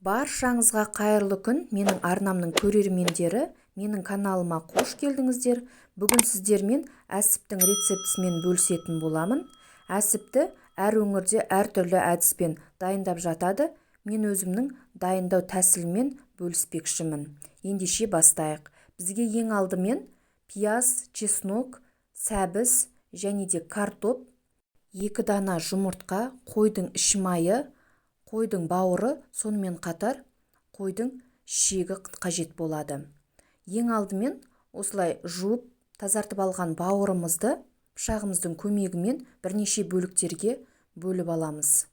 Баршаңызға қайырлы күн, менің арнамның көрермендері, менің каналыма қош келдіңіздер. Бүгін сіздермен әсіптің рецептісімен бөлісетін боламын. Әсіпті әр өңірде әртүрлі әдіспен дайындап жатады. Мен өзімнің дайындау тәсілімен бөліспекшімін. Ендеше бастайық. Бізге ең алдымен пияз, чеснок, сәбіз және де картоп, 2 дана жұмыртқа, қойдың іш майы, қойдың бауыры, сонымен қатар қойдың шегі қажет болады. Ең алдымен осылай жуып, тазартып алған бауырымызды пышағымыздың көмегімен бірнеше бөліктерге бөліп аламыз.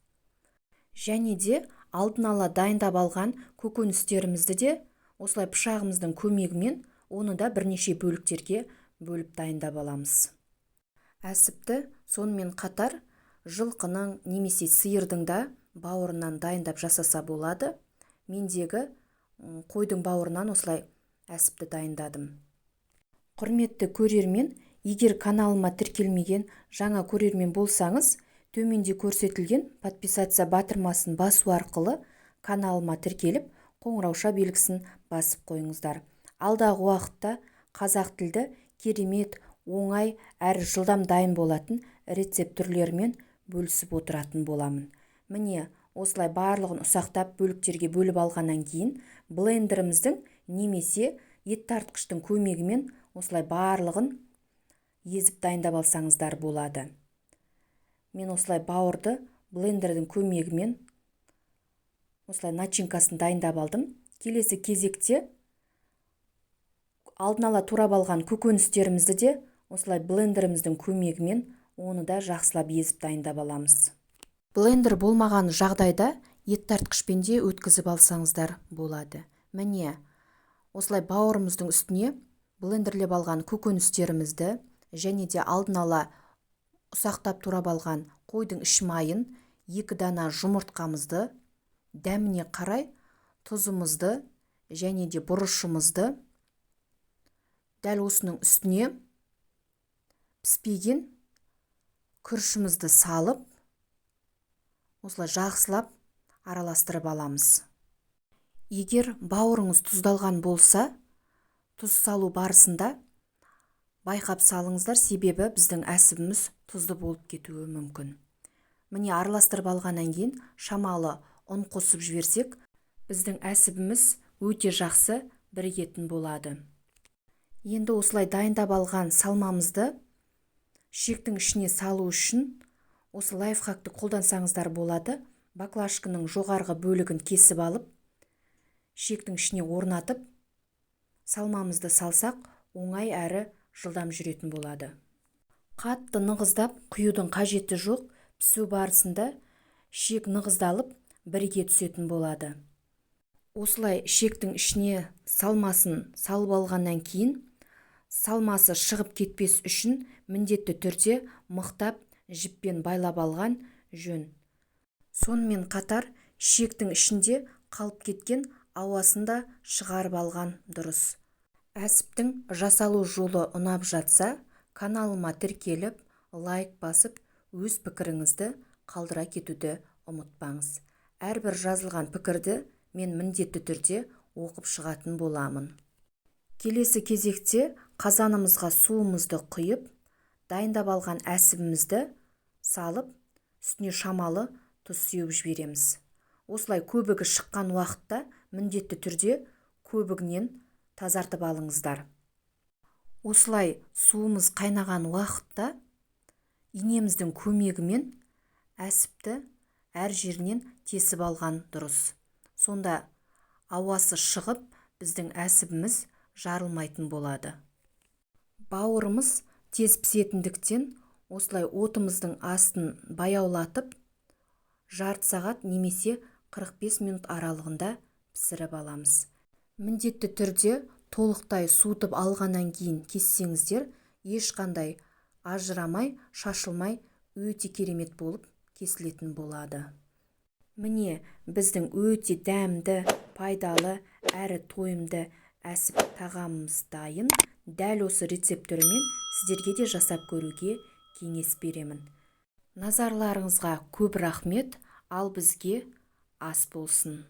Және де алдын ала дайындап алған көкөністерімізді де осылай пышағымыздың көмегімен оны да бірнеше бөліктерге бөліп дайындап аламыз. Әсіпті сонымен қатар жылқының немесе сиырдың да бауырынан дайындап жасаса болады. Мендегі қойдың бауырынан осылай әсіпті дайындадым. Құрметті көрермен, егер каналыма тіркелмеген жаңа көрермен болсаңыз, төменде көрсетілген подписаться батырмасын басу арқылы каналыма тіркеліп, қоңырауша белгісін басып қойыңыздар. Алдағы уақытта қазақ тілді керемет, оңай әрі жылдам дайын болатын рецепт түрлерімен бөлісіп отыратын боламын. Міне, осылай барлығын ұсақтап бөліктерге бөліп алғаннан кейін блендеріміздің немесе ет тартқыштың көмегімен осылай барлығын езіп дайындап алсаңыздар болады. Мен осылай бауырды блендердің көмегімен осылай начинкасын дайындап алдым. Келесі кезекте алдын ала турап алған көкөністерімізді де осылай блендеріміздің көмегімен оны да жақсылап езіп дайындап аламыз. Блендер болмаған жағдайда ет тартқышпен де өткізіп алсаңыздар болады. Міне, осылай бауырымыздың үстіне блендерлеп алған көкөністерімізді және де алдын ала ұсақтап турап алған қойдың іш майын, 2 дана жұмыртқамызды, дәміне қарай тұзымызды және де бұрышымызды дәл осының үстіне піспеген күрішімізді салып, осылай жақсылап араластырып аламыз. Егер бауырыңыз тұздалған болса, тұз салу барысында байқап салыңыздар, себебі біздің әсібіміз тұзды болып кетуі мүмкін. Міне, араластырып алғаннан кейін шамалы ұн қосып жіберсек, біздің әсібіміз өте жақсы бірігетін болады. Енді осылай дайындап алған салмамызды шектің ішіне салу үшін осы лайфхакты қолдансаңыздар болады. Баклажканың жоғарғы бөлігін кесіп алып, шектің ішіне орнатып, салмамызды салсақ, оңай әрі жылдам жүретін болады. Қатты нығыздап құюдың қажеті жоқ. Пісу барысында шек нығыздалып, бірге түсетін болады. Осылай шектің ішіне салмасын салып алғаннан кейін, салмасы шығып кетпес үшін міндетті түрде мықтап жіппен байлап алған жөн. Сонымен қатар шектің ішінде қалып кеткен ауасын да шығарып алған дұрыс. Әсіптің жасалу жолы ұнап жатса, каналыма тіркеліп, лайк басып, өз пікіріңізді қалдыра кетуді ұмытпаңыз. Әрбір жазылған пікірді мен міндетті түрде оқып шығатын боламын. Келесі кезекте қазанымызға суымызды құйып, дайындап алған әсібімізді салып, үстіне шамалы тұз сеуіп жібереміз. Осылай көбігі шыққан уақытта міндетті түрде көбігінен тазартып алыңыздар. Осылай суымыз қайнаған уақытта инеміздің көмегімен әсіпті әр жерінен тесіп алған дұрыс. Сонда ауасы шығып, біздің әсібіміз жарылмайтын болады. Бауырымыз тез пісетіндіктен осылай отымыздың астын баяулатып, жарты сағат немесе 45 минут аралығында пісіріп аламыз. Міндетті түрде толықтай суытып алғаннан кейін кессеңіздер, ешқандай ажырамай, шашылмай, өте керемет болып кесілетін болады. Міне, біздің өте дәмді, пайдалы әрі тойымды әсіп тағамымыз дайын. Дәл осы рецепт түрімен сіздерге де жасап көруге кеңес беремін. Назарларыңызға көп рахмет, ал бізге ас болсын.